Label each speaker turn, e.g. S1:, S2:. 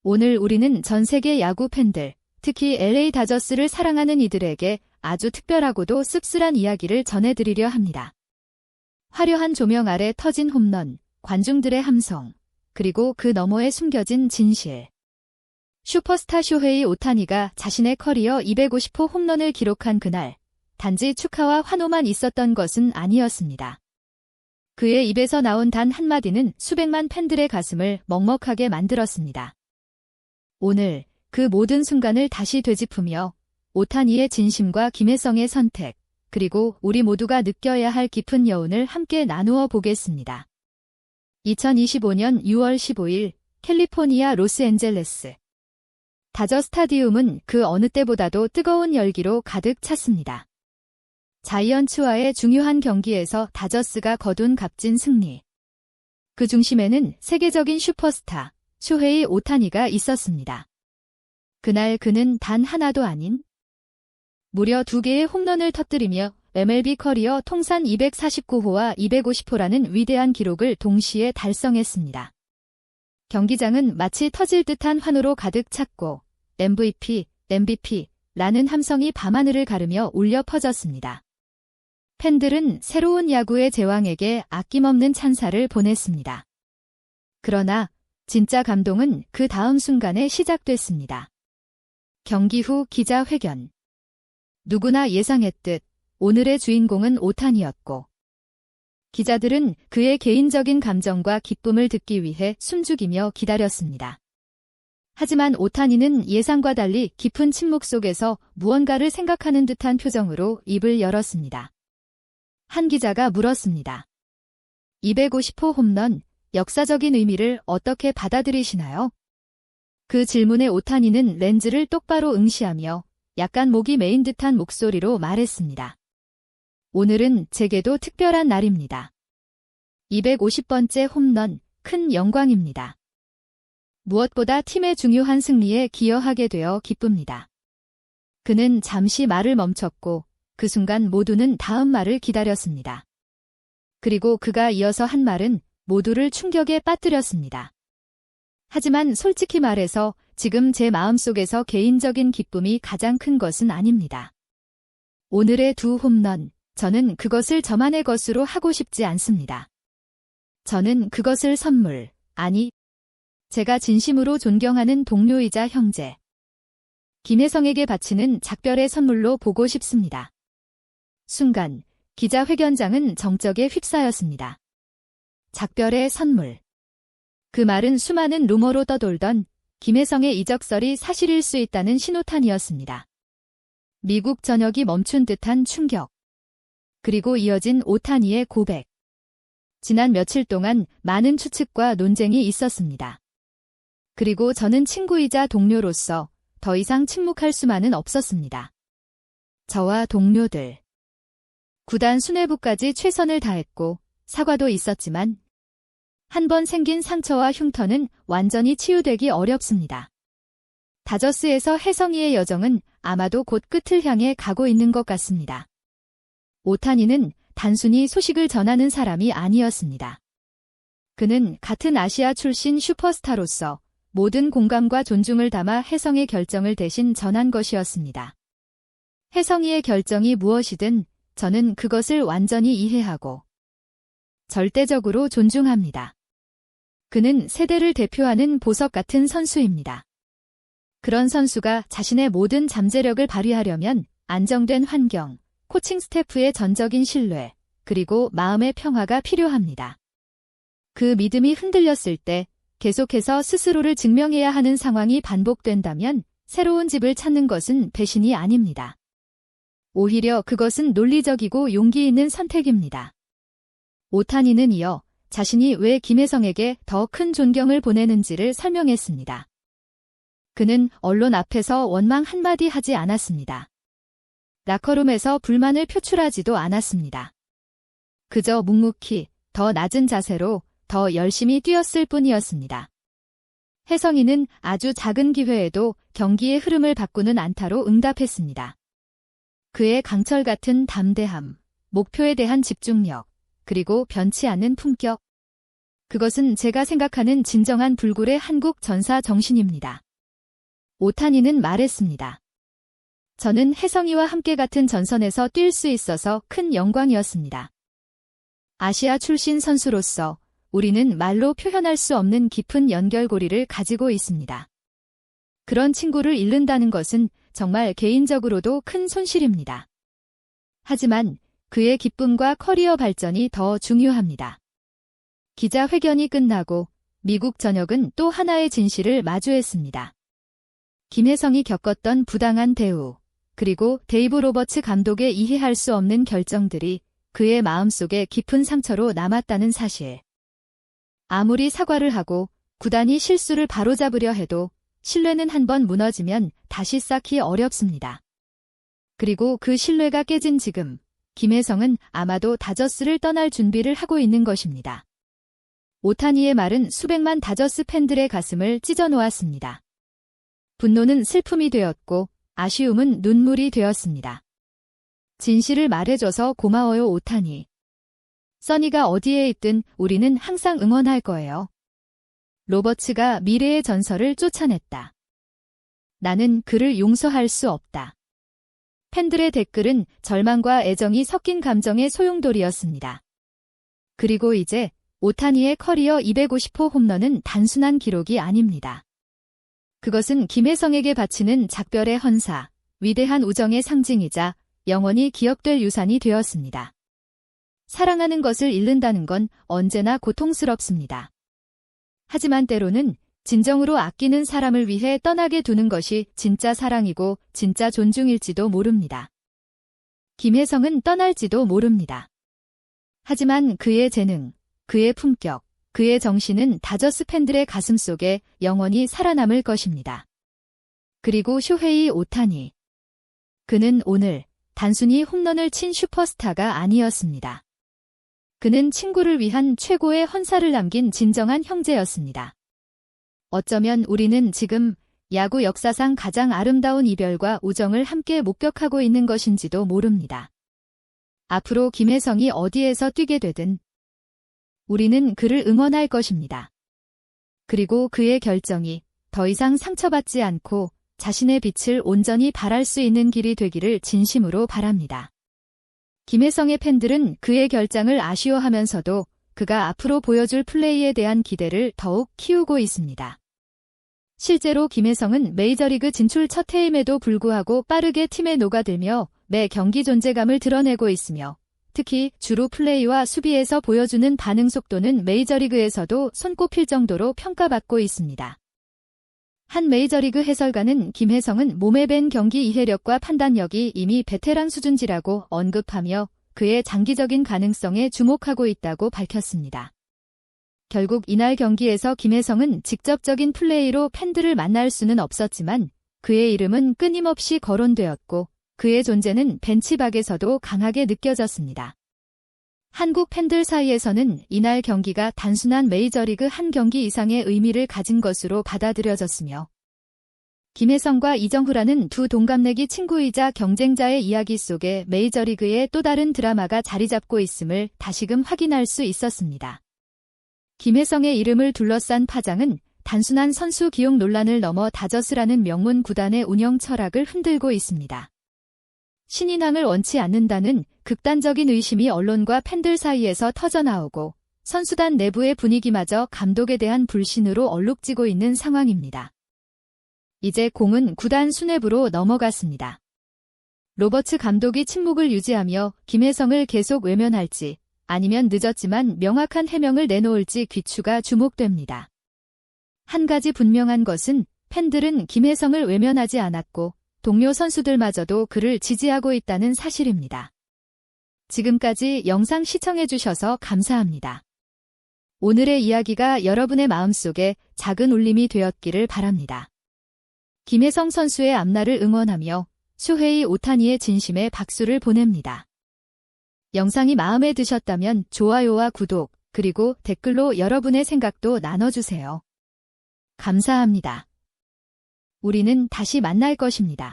S1: 오늘 우리는 전 세계 야구 팬들, 특히 LA 다저스를 사랑하는 이들에게 아주 특별하고도 씁쓸한 이야기를 전해드리려 합니다. 화려한 조명 아래 터진 홈런, 관중들의 함성, 그리고 그 너머에 숨겨진 진실. 슈퍼스타 쇼헤이 오타니가 자신의 커리어 250호 홈런을 기록한 그날, 단지 축하와 환호만 있었던 것은 아니었습니다. 그의 입에서 나온 단 한마디는 수백만 팬들의 가슴을 먹먹하게 만들었습니다. 오늘 그 모든 순간을 다시 되짚으며 오타니의 진심과 김혜성의 선택, 그리고 우리 모두가 느껴야 할 깊은 여운을 함께 나누어 보겠습니다. 2025년 6월 15일 캘리포니아 로스앤젤레스. 다저 스타디움은 그 어느 때보다도 뜨거운 열기로 가득 찼습니다. 자이언츠와의 중요한 경기에서 다저스가 거둔 값진 승리. 그 중심에는 세계적인 슈퍼스타, 쇼헤이 오타니가 있었습니다. 그날 그는 단 하나도 아닌 무려 2개의 홈런을 터뜨리며 MLB 커리어 통산 249호와 250호라는 위대한 기록을 동시에 달성했습니다. 경기장은 마치 터질 듯한 환호로 가득 찼고 MVP라는 함성이 밤하늘을 가르며 울려 퍼졌습니다. 팬들은 새로운 야구의 제왕에게 아낌없는 찬사를 보냈습니다. 그러나 진짜 감동은 그 다음 순간에 시작됐습니다. 경기 후 기자회견. 누구나 예상했듯 오늘의 주인공은 오타니였고 기자들은 그의 개인적인 감정과 기쁨을 듣기 위해 숨죽이며 기다렸습니다. 하지만 오타니는 예상과 달리 깊은 침묵 속에서 무언가를 생각하는 듯한 표정으로 입을 열었습니다. 한 기자가 물었습니다. 250호 홈런, 역사적인 의미를 어떻게 받아들이시나요? 그 질문에 오타니는 렌즈를 똑바로 응시하며 약간 목이 메인 듯한 목소리로 말했습니다. 오늘은 제게도 특별한 날입니다. 250번째 홈런, 큰 영광입니다. 무엇보다 팀의 중요한 승리에 기여하게 되어 기쁩니다. 그는 잠시 말을 멈췄고 그 순간 모두는 다음 말을 기다렸습니다. 그리고 그가 이어서 한 말은 모두를 충격에 빠뜨렸습니다. 하지만 솔직히 말해서 지금 제 마음속에서 개인적인 기쁨이 가장 큰 것은 아닙니다. 오늘의 2 홈런, 저는 그것을 저만의 것으로 하고 싶지 않습니다. 저는 그것을 선물, 아니, 제가 진심으로 존경하는 동료이자 형제, 김혜성에게 바치는 작별의 선물로 보고 싶습니다. 순간, 기자회견장은 정적에 휩싸였습니다. 작별의 선물. 그 말은 수많은 루머로 떠돌던 김혜성의 이적설이 사실일 수 있다는 신호탄이었습니다. 미국 전역이 멈춘 듯한 충격. 그리고 이어진 오타니의 고백. 지난 며칠 동안 많은 추측과 논쟁이 있었습니다. 그리고 저는 친구이자 동료로서 더 이상 침묵할 수만은 없었습니다. 저와 동료들. 구단 수뇌부까지 최선을 다했고 사과도 있었지만 한번 생긴 상처와 흉터는 완전히 치유되기 어렵습니다. 다저스에서 혜성이의 여정은 아마도 곧 끝을 향해 가고 있는 것 같습니다. 오타니는 단순히 소식을 전하는 사람이 아니었습니다. 그는 같은 아시아 출신 슈퍼스타로서 모든 공감과 존중을 담아 혜성의 결정을 대신 전한 것이었습니다. 혜성이의 결정이 무엇이든 저는 그것을 완전히 이해하고 절대적으로 존중합니다. 그는 세대를 대표하는 보석 같은 선수입니다. 그런 선수가 자신의 모든 잠재력을 발휘하려면 안정된 환경, 코칭 스태프의 전적인 신뢰, 그리고 마음의 평화가 필요합니다. 그 믿음이 흔들렸을 때 계속해서 스스로를 증명해야 하는 상황이 반복된다면 새로운 집을 찾는 것은 배신이 아닙니다. 오히려 그것은 논리적이고 용기 있는 선택입니다. 오타니는 이어 자신이 왜 김혜성에게 더 큰 존경을 보내는지를 설명했습니다. 그는 언론 앞에서 원망 한마디 하지 않았습니다. 라커룸에서 불만을 표출하지도 않았습니다. 그저 묵묵히 더 낮은 자세로 더 열심히 뛰었을 뿐이었습니다. 혜성이는 아주 작은 기회에도 경기의 흐름을 바꾸는 안타로 응답했습니다. 그의 강철 같은 담대함, 목표에 대한 집중력, 그리고 변치 않는 품격. 그것은 제가 생각하는 진정한 불굴의 한국 전사 정신입니다. 오타니는 말했습니다. 저는 혜성이와 함께 같은 전선에서 뛸 수 있어서 큰 영광이었습니다. 아시아 출신 선수로서 우리는 말로 표현할 수 없는 깊은 연결고리를 가지고 있습니다. 그런 친구를 잃는다는 것은 정말 개인적으로도 큰 손실입니다. 하지만 그의 기쁨과 커리어 발전이 더 중요합니다. 기자회견이 끝나고 미국 전역은 또 하나의 진실을 마주했습니다. 김혜성이 겪었던 부당한 대우, 그리고 데이브 로버츠 감독의 이해할 수 없는 결정들이 그의 마음속에 깊은 상처로 남았다는 사실. 아무리 사과를 하고 구단이 실수를 바로잡으려 해도 신뢰는 한번 무너지면 다시 쌓기 어렵습니다. 그리고 그 신뢰가 깨진 지금, 김혜성은 아마도 다저스를 떠날 준비를 하고 있는 것입니다. 오타니의 말은 수백만 다저스 팬들의 가슴을 찢어놓았습니다. 분노는 슬픔이 되었고 아쉬움은 눈물이 되었습니다. 진실을 말해줘서 고마워요, 오타니. 써니가 어디에 있든 우리는 항상 응원할 거예요. 로버츠가 미래의 전설을 쫓아냈다. 나는 그를 용서할 수 없다. 팬들의 댓글은 절망과 애정이 섞인 감정의 소용돌이였습니다. 그리고 이제 오타니의 커리어 250호 홈런은 단순한 기록이 아닙니다. 그것은 김혜성에게 바치는 작별의 헌사, 위대한 우정의 상징이자 영원히 기억될 유산이 되었습니다. 사랑하는 것을 잃는다는 건 언제나 고통스럽습니다. 하지만 때로는 진정으로 아끼는 사람을 위해 떠나게 두는 것이 진짜 사랑이고 진짜 존중일지도 모릅니다. 김혜성은 떠날지도 모릅니다. 하지만 그의 재능, 그의 품격, 그의 정신은 다저스 팬들의 가슴 속에 영원히 살아남을 것입니다. 그리고 쇼헤이 오타니. 그는 오늘 단순히 홈런을 친 슈퍼스타가 아니었습니다. 그는 친구를 위한 최고의 헌사를 남긴 진정한 형제였습니다. 어쩌면 우리는 지금 야구 역사상 가장 아름다운 이별과 우정을 함께 목격하고 있는 것인지도 모릅니다. 앞으로 김혜성이 어디에서 뛰게 되든 우리는 그를 응원할 것입니다. 그리고 그의 결정이 더 이상 상처받지 않고 자신의 빛을 온전히 발할 수 있는 길이 되기를 진심으로 바랍니다. 김혜성의 팬들은 그의 결장을 아쉬워하면서도 그가 앞으로 보여줄 플레이에 대한 기대를 더욱 키우고 있습니다. 실제로 김혜성은 메이저리그 진출 첫 해임에도 불구하고 빠르게 팀에 녹아들며 매 경기 존재감을 드러내고 있으며 특히 주루 플레이와 수비에서 보여주는 반응 속도는 메이저리그에서도 손꼽힐 정도로 평가받고 있습니다. 한 메이저리그 해설가는 김혜성은 몸에 밴 경기 이해력과 판단력이 이미 베테랑 수준지라고 언급하며 그의 장기적인 가능성에 주목하고 있다고 밝혔습니다. 결국 이날 경기에서 김혜성은 직접적인 플레이로 팬들을 만날 수는 없었지만 그의 이름은 끊임없이 거론되었고 그의 존재는 벤치박에서도 강하게 느껴졌습니다. 한국 팬들 사이에서는 이날 경기가 단순한 메이저리그 한 경기 이상의 의미를 가진 것으로 받아들여졌으며 김혜성과 이정후라는 두 동갑내기 친구이자 경쟁자의 이야기 속에 메이저리그의 또 다른 드라마가 자리잡고 있음을 다시금 확인할 수 있었습니다. 김혜성의 이름을 둘러싼 파장은 단순한 선수 기용 논란을 넘어 다저스라는 명문 구단의 운영 철학을 흔들고 있습니다. 신인왕을 원치 않는다는 극단적인 의심이 언론과 팬들 사이에서 터져나오고 선수단 내부의 분위기마저 감독에 대한 불신으로 얼룩지고 있는 상황입니다. 이제 공은 구단 수뇌부로 넘어갔습니다. 로버츠 감독이 침묵을 유지하며 김혜성을 계속 외면할지 아니면 늦었지만 명확한 해명을 내놓을지 귀추가 주목됩니다. 한 가지 분명한 것은 팬들은 김혜성을 외면하지 않았고 동료 선수들마저도 그를 지지하고 있다는 사실입니다. 지금까지 영상 시청해주셔서 감사합니다. 오늘의 이야기가 여러분의 마음속에 작은 울림이 되었기를 바랍니다. 김혜성 선수의 앞날을 응원하며 쇼헤이 오타니의 진심에 박수를 보냅니다. 영상이 마음에 드셨다면 좋아요와 구독, 그리고 댓글로 여러분의 생각도 나눠주세요. 감사합니다. 우리는 다시 만날 것입니다.